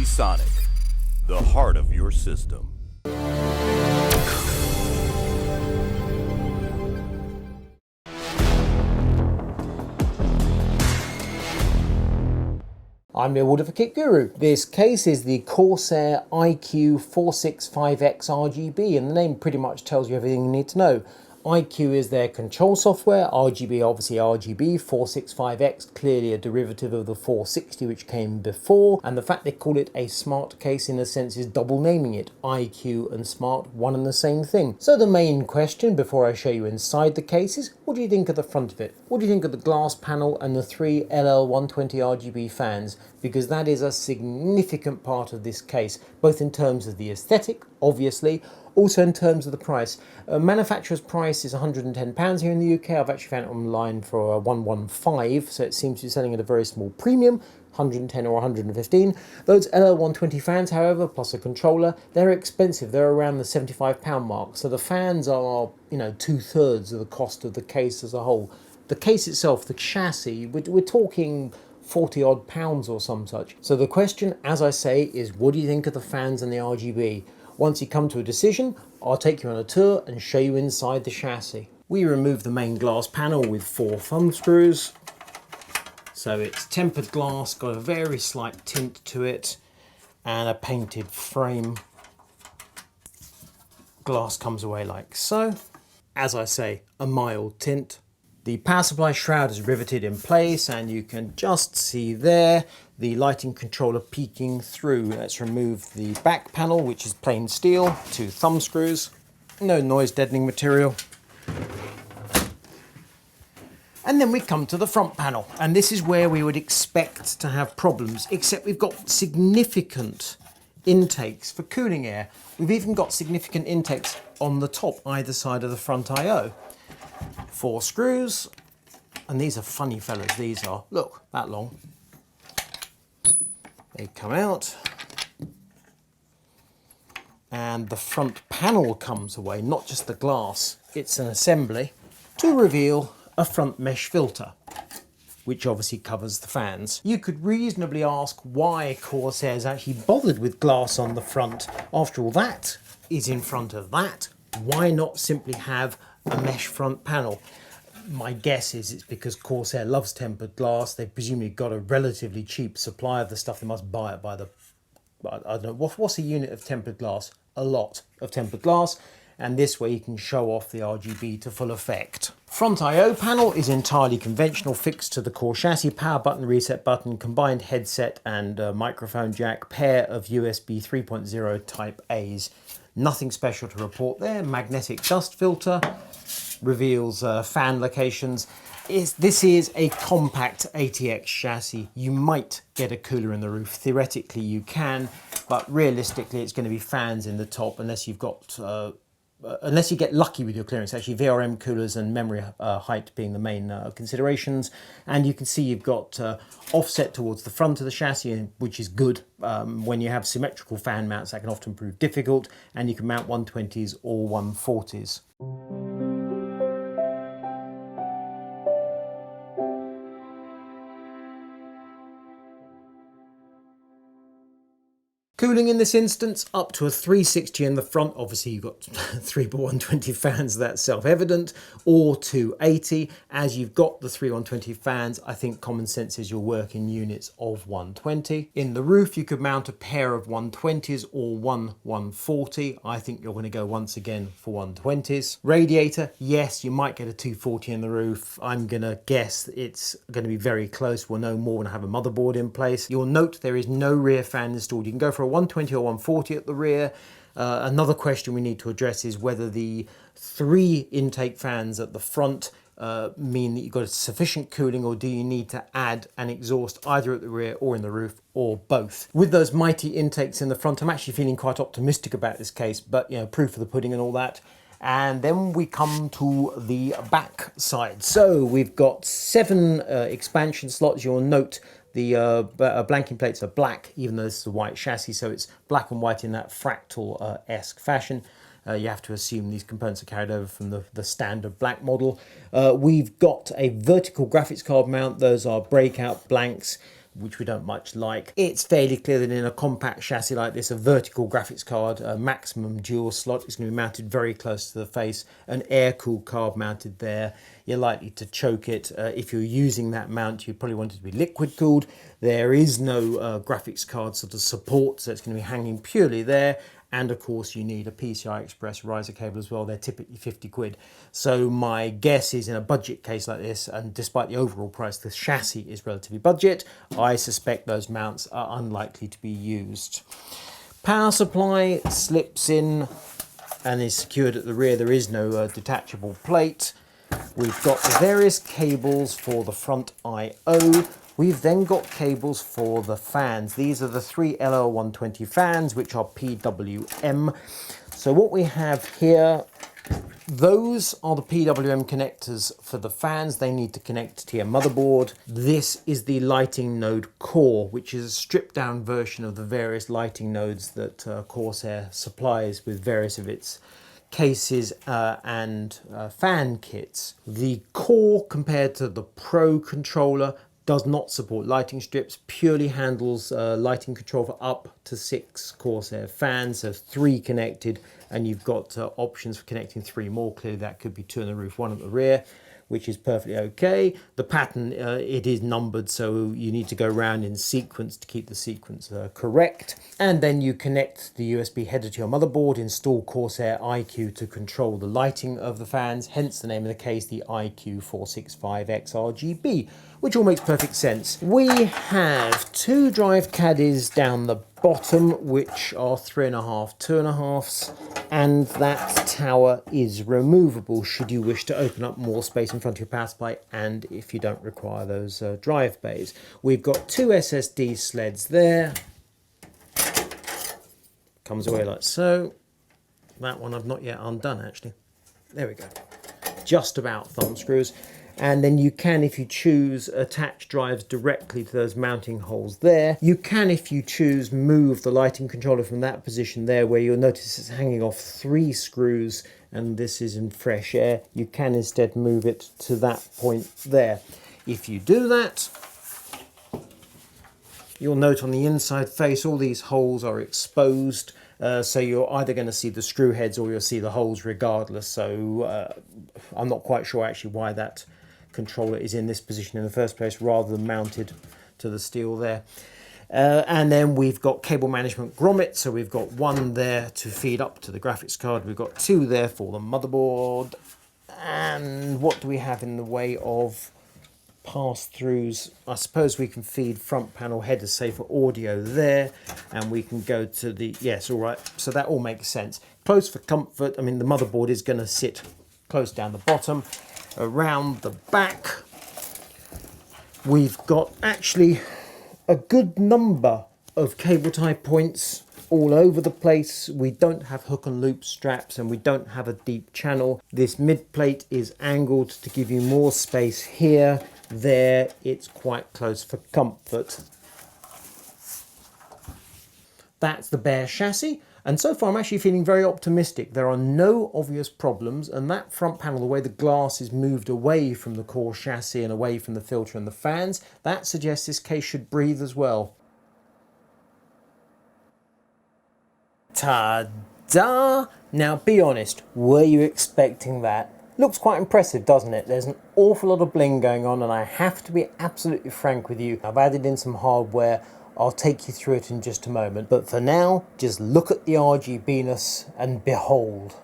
Sonic, the heart of your system. I'm the Awarded for Kit Guru. This case is the Corsair iCUE 465X RGB, and the name pretty much tells you everything you need to know. iCUE is their control software, RGB obviously RGB, 465X clearly a derivative of the 460 which came before, and the fact they call it a smart case in a sense is double naming it. iCUE and smart, one and the same thing. So the main question before I show you inside the case is, what do you think of the front of it? What do you think of the glass panel and the three LL120 RGB fans? Because that is a significant part of this case, both in terms of the aesthetic, obviously, also in terms of the price. Manufacturer's price is £110 here in the UK. I've actually found it online for 115, so it seems to be selling at a very small premium, 110 or 115. Those LL120 fans, however, plus a controller, they're expensive. They're around the £75 mark. So the fans are, you know, 2/3 of the cost of the case as a whole. The case itself, the chassis, we're talking 40 odd pounds or some such. So the question, as I say, is what do you think of the fans and the RGB? Once you come to a decision, I'll take you on a tour and show you inside the chassis. We remove the main glass panel with 4 thumb screws. So it's tempered glass, got a very slight tint to it, and a painted frame. Glass comes away like so. As I say, a mild tint. The power supply shroud is riveted in place, and you can just see there the lighting controller peeking through. Let's remove the back panel, which is plain steel, 2 thumb screws, no noise deadening material. And then we come to the front panel, and this is where we would expect to have problems, except we've got significant intakes for cooling air. We've even got significant intakes on the top, either side of the front I/O. 4 screws, and these are funny fellas, these are, look, that long. They come out, and the front panel comes away, not just the glass. It's an assembly to reveal a front mesh filter, which obviously covers the fans. You could reasonably ask why Corsair's actually bothered with glass on the front. After all, that is in front of that. Why not simply have a mesh front panel? My guess is it's because Corsair loves tempered glass. They've presumably got a relatively cheap supply of the stuff. They must buy it by the, I don't know, what's a unit of tempered glass? A lot of tempered glass. And this way you can show off the RGB to full effect. Front I/O panel is entirely conventional, fixed to the core chassis, power button, reset button, combined headset and microphone jack, pair of USB 3.0 Type A's. Nothing special to report there. Magnetic dust filter reveals fan locations. This is a compact ATX chassis. You might get a cooler in the roof. Theoretically you can, but realistically it's going to be fans in the top unless you've got unless you get lucky with your clearance. Actually, VRM coolers and memory height being the main considerations. And you can see you've got offset towards the front of the chassis, which is good. When you have symmetrical fan mounts, that can often prove difficult, and you can mount 120s or 140s. Cooling in this instance, up to a 360 in the front. Obviously you've got 3x120 fans, that's self-evident, or 280. As you've got the 3x120 fans, I think common sense is you'll work in units of 120. In the roof, you could mount a pair of 120s or one 140. I think you're going to go once again for 120s. Radiator, yes, you might get a 240 in the roof. I'm going to guess it's going to be very close. We'll know more when I have a motherboard in place. You'll note there is no rear fan installed. You can go for a 120 or 140 at the rear. Another question we need to address is whether the 3 intake fans at the front mean that you've got sufficient cooling, or do you need to add an exhaust either at the rear or in the roof, or both. With those mighty intakes in the front, I'm actually feeling quite optimistic about this case, but you know, proof of the pudding and all that. And then we come to the back side. So we've got 7 expansion slots. You'll note the blanking plates are black, even though this is a white chassis, so it's black and white in that fractal-esque fashion. You have to assume these components are carried over from the standard black model. We've got a vertical graphics card mount. Those are breakout blanks. which we don't much like. It's fairly clear that in a compact chassis like this, a vertical graphics card, a maximum dual slot, is going to be mounted very close to the face. An air-cooled card mounted there, you're likely to choke it. If you're using that mount, you probably want it to be liquid cooled. There is no graphics card sort of support, so it's going to be hanging purely there. And of course you need a PCI Express riser cable as well. They're typically 50 quid. So my guess is in a budget case like this, and despite the overall price, the chassis is relatively budget, I suspect those mounts are unlikely to be used. Power supply slips in and is secured at the rear. There is no detachable plate. We've got the various cables for the front I/O. We've then got cables for the fans. These are the three LL120 fans, which are PWM. So what we have here, those are the PWM connectors for the fans. They need to connect to your motherboard. This is the lighting node core, which is a stripped down version of the various lighting nodes that Corsair supplies with various of its cases and fan kits. The core, compared to the Pro controller, does not support lighting strips, purely handles lighting control for up to 6 Corsair fans, so 3 connected, and you've got options for connecting 3 more. Clearly that could be 2 on the roof, 1 at the rear, which is perfectly okay. The pattern, it is numbered, so you need to go around in sequence to keep the sequence correct. And then you connect the USB header to your motherboard, install Corsair iCUE to control the lighting of the fans, hence the name of the case, the iCUE 465X RGB, which all makes perfect sense. We have 2 drive caddies down the bottom, which are 3.5 2.5s, and that tower is removable should you wish to open up more space in front of your power supply, and if you don't require those drive bays. We've got 2 SSD sleds there. Comes away like so. That one I've not yet undone, actually. There we go. Just about thumb screws. And then you can, if you choose, attach drives directly to those mounting holes there. You can, if you choose, move the lighting controller from that position there, where you'll notice it's hanging off 3 screws and this is in fresh air. You can instead move it to that point there. If you do that, you'll note on the inside face all these holes are exposed. So you're either going to see the screw heads or you'll see the holes regardless. So I'm not quite sure actually why that controller is in this position in the first place rather than mounted to the steel there. And then we've got cable management grommets. So we've got 1 there to feed up to the graphics card. We've got 2 there for the motherboard. And what do we have in the way of pass-throughs? I suppose we can feed front panel headers, say for audio there, and we can go to the, yes, all right, so that all makes sense. Close for comfort. I mean, the motherboard is going to sit close down the bottom. Around the back, we've got actually a good number of cable tie points all over the place. We don't have hook and loop straps and we don't have a deep channel. This mid plate is angled to give you more space here. There, it's quite close for comfort. That's the bare chassis. And so far I'm actually feeling very optimistic. There are no obvious problems, and that front panel, the way the glass is moved away from the core chassis and away from the filter and the fans, that suggests this case should breathe as well. Ta-da! Now be honest, were you expecting that? Looks quite impressive, doesn't it? There's an awful lot of bling going on, and I have to be absolutely frank with you. I've added in some hardware. I'll take you through it in just a moment, but for now, just look at the RGB-ness and behold.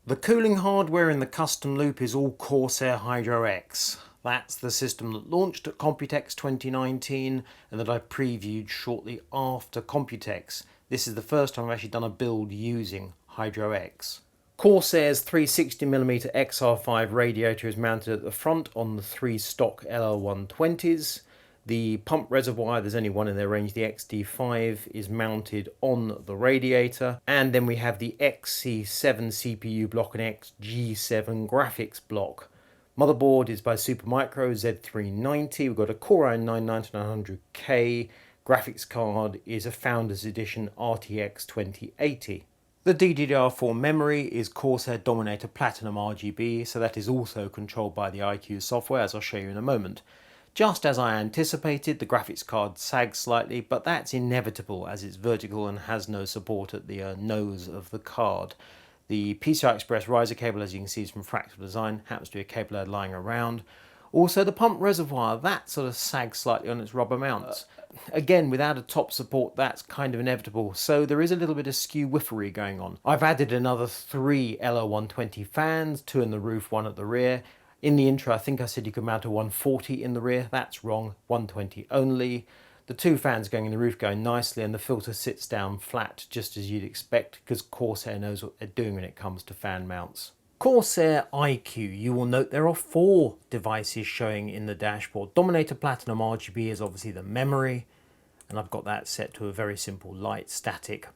The cooling hardware in the custom loop is all Corsair Hydro X. That's the system that launched at Computex 2019 and that I previewed shortly after Computex. This is the first time I've actually done a build using Hydro X. Corsair's 360mm XR5 radiator is mounted at the front on the 3 stock LL120s. The pump reservoir, there's only one in their range, the XD5, is mounted on the radiator. And then we have the XC7 CPU block and G7 graphics block. Motherboard is by Supermicro Z390. We've got a Core i9-9900K. Graphics card is a Founders Edition RTX 2080. The DDR4 memory is Corsair Dominator Platinum RGB, so that is also controlled by the iCUE software, as I'll show you in a moment. Just as I anticipated, the graphics card sags slightly, but that's inevitable as it's vertical and has no support at the nose of the card. The PCI Express riser cable, as you can see, is from Fractal Design, happens to be a cable I had lying around. Also the pump reservoir, that sort of sags slightly on its rubber mounts. Again, without a top support, that's kind of inevitable, so there is a little bit of skew wiffery going on. I've added another 3 LO120 fans, 2 in the roof, 1 at the rear. In the intro, I think I said you could mount a 140 in the rear. That's wrong, 120 only. The 2 fans going in the roof going nicely, and the filter sits down flat, just as you'd expect, because Corsair knows what they're doing when it comes to fan mounts. Corsair iCUE, you will note there are 4 devices showing in the dashboard. Dominator Platinum RGB is obviously the memory, and I've got that set to a very simple light static.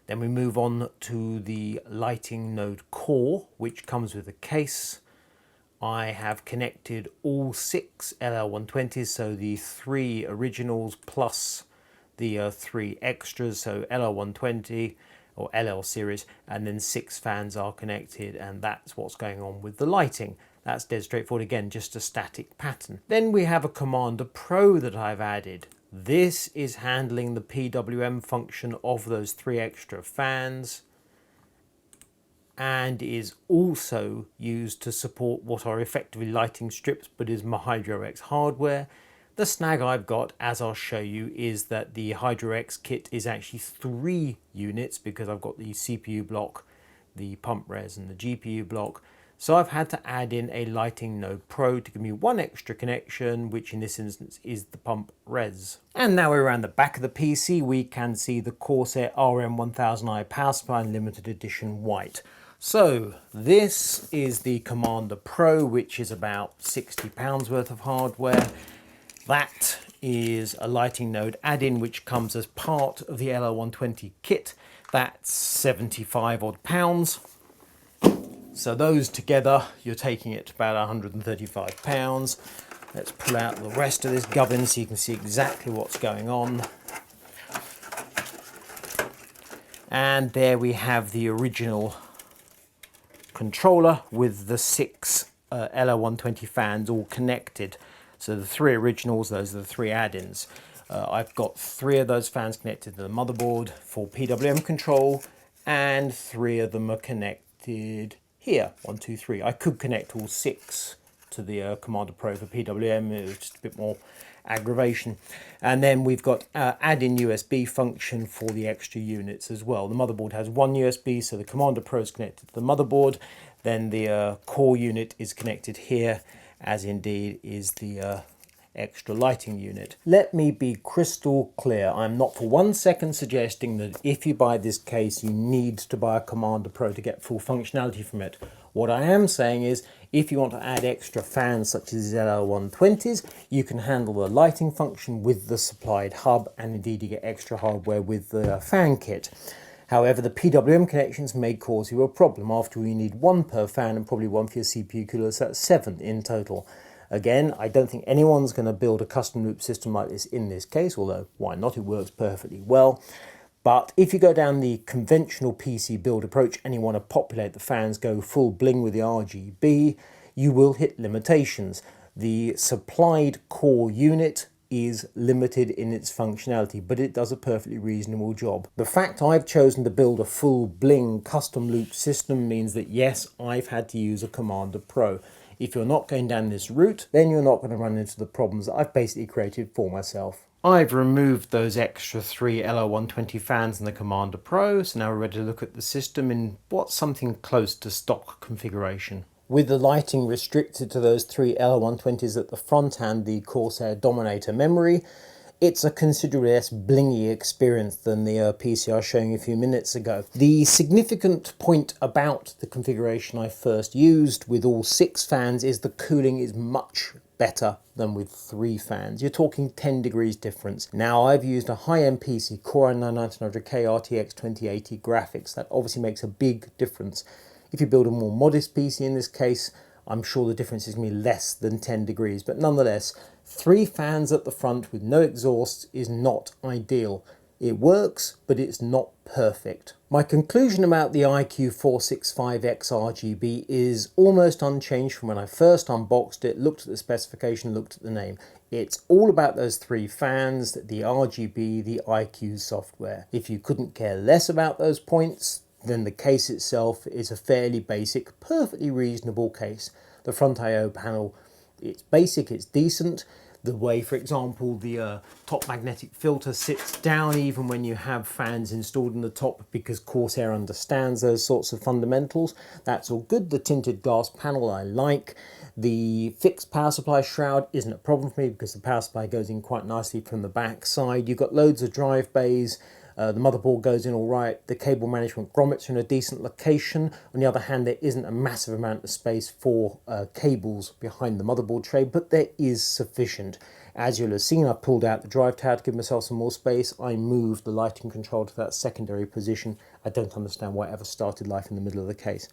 Then we move on to the lighting node core, which comes with a case. I have connected all 6 LL120s, so the 3 originals plus the 3 extras, so LL120 or LL series, and then 6 fans are connected, and that's what's going on with the lighting. That's dead straightforward, again, just a static pattern. Then we have a Commander Pro that I've added. This is handling the PWM function of those 3 extra fans, and is also used to support what are effectively lighting strips, but is my HydroX hardware. The snag I've got, as I'll show you, is that the HydroX kit is actually 3 units, because I've got the CPU block, the pump res and the GPU block. So I've had to add in a Lighting Node Pro to give me 1 extra connection, which in this instance is the pump res. And now we're around the back of the PC, we can see the Corsair RM1000i power supply in limited edition white. So this is the Commander Pro, which is about £60 worth of hardware. That is a lighting node add-in which comes as part of the LL120 kit. That's 75 odd pounds. So those together, you're taking it to about 135 pounds. Let's pull out the rest of this gubbin so you can see exactly what's going on. And there we have the original controller with the 6 LL120 fans all connected. So the 3 originals, those are the 3 add-ins. I've got 3 of those fans connected to the motherboard for PWM control, and 3 of them are connected here. 1, 2, 3. I could connect all 6 to the Commander Pro for PWM. It was just a bit more aggravation. And then we've got add-in USB function for the extra units as well. The motherboard has 1 USB, so the Commander Pro is connected to the motherboard. Then the core unit is connected here, as indeed is the extra lighting unit. Let me be crystal clear. I'm not for 1 second suggesting that if you buy this case, you need to buy a Commander Pro to get full functionality from it. What I am saying is, if you want to add extra fans such as these LL120s, you can handle the lighting function with the supplied hub, and indeed you get extra hardware with the fan kit. However, the PWM connections may cause you a problem. After all, you need 1 per fan and probably 1 for your CPU cooler, so that's 7 in total. Again, I don't think anyone's going to build a custom loop system like this in this case, although why not, it works perfectly well. But if you go down the conventional PC build approach and you want to populate the fans, go full bling with the RGB, you will hit limitations. The supplied core unit is limited in its functionality, but it does a perfectly reasonable job. The fact I've chosen to build a full bling custom loop system means that yes, I've had to use a Commander Pro. If you're not going down this route, then you're not going to run into the problems that I've basically created for myself. I've removed those extra 3 LL120 fans in the Commander Pro, so now we're ready to look at the system in what's something close to stock configuration. With the lighting restricted to those 3 LL120s at the front and the Corsair Dominator memory, it's a considerably less blingy experience than the PC I was showing you a few minutes ago. The significant point about the configuration I first used with all 6 fans is the cooling is much better than with 3 fans. You're talking 10 degrees difference. Now I've used a high-end PC, Core i9-9900K RTX 2080 graphics. That obviously makes a big difference. If you build a more modest PC in this case, I'm sure the difference is going to be less than 10 degrees, but nonetheless, 3 fans at the front with no exhaust is not ideal. It works, but it's not perfect. My conclusion about the iCUE 465X RGB is almost unchanged from when I first unboxed it, looked at the specification, looked at the name. It's all about those three fans, the RGB, the iCUE software. If you couldn't care less about those points, then the case itself is a fairly basic, perfectly reasonable case. The front I/O panel, it's basic, it's decent. The way, for example, the top magnetic filter sits down even when you have fans installed in the top, because Corsair understands those sorts of fundamentals. That's all good. The tinted glass panel I like. The fixed power supply shroud isn't a problem for me because the power supply goes in quite nicely from the back side. You've got loads of drive bays. The motherboard goes in all right. The cable management grommets are in a decent location. On the other hand, there isn't a massive amount of space for cables behind the motherboard tray, but there is sufficient. As you'll have seen, I pulled out the drive tower to give myself some more space. I moved the lighting control to that secondary position. I don't understand why it ever started life in the middle of the case.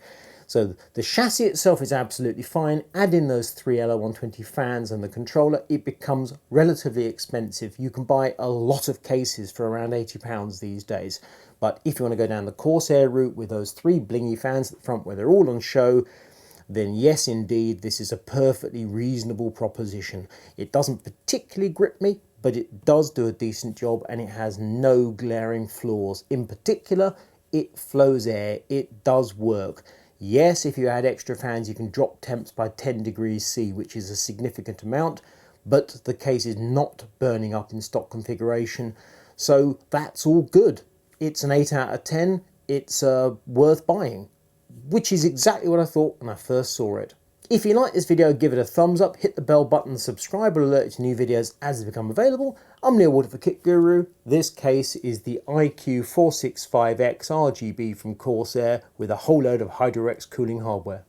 So the chassis itself is absolutely fine. Add in those three LO120 fans and the controller, it becomes relatively expensive. You can buy a lot of cases for around £80 these days. But if you want to go down the Corsair route with those three blingy fans at the front where they're all on show, then yes, indeed, this is a perfectly reasonable proposition. It doesn't particularly grip me, but it does do a decent job and it has no glaring flaws. In particular, it flows air, it does work. Yes, if you add extra fans, you can drop temps by 10 degrees C, which is a significant amount, but the case is not burning up in stock configuration. So that's all good. It's an 8 out of 10. It's worth buying, which is exactly what I thought when I first saw it. If you like this video, give it a thumbs up, hit the bell button, subscribe, and alert you to new videos as they become available. I'm Neil Walter for Kit Guru. This case is the iCUE 465X RGB from Corsair with a whole load of Hydrorex cooling hardware.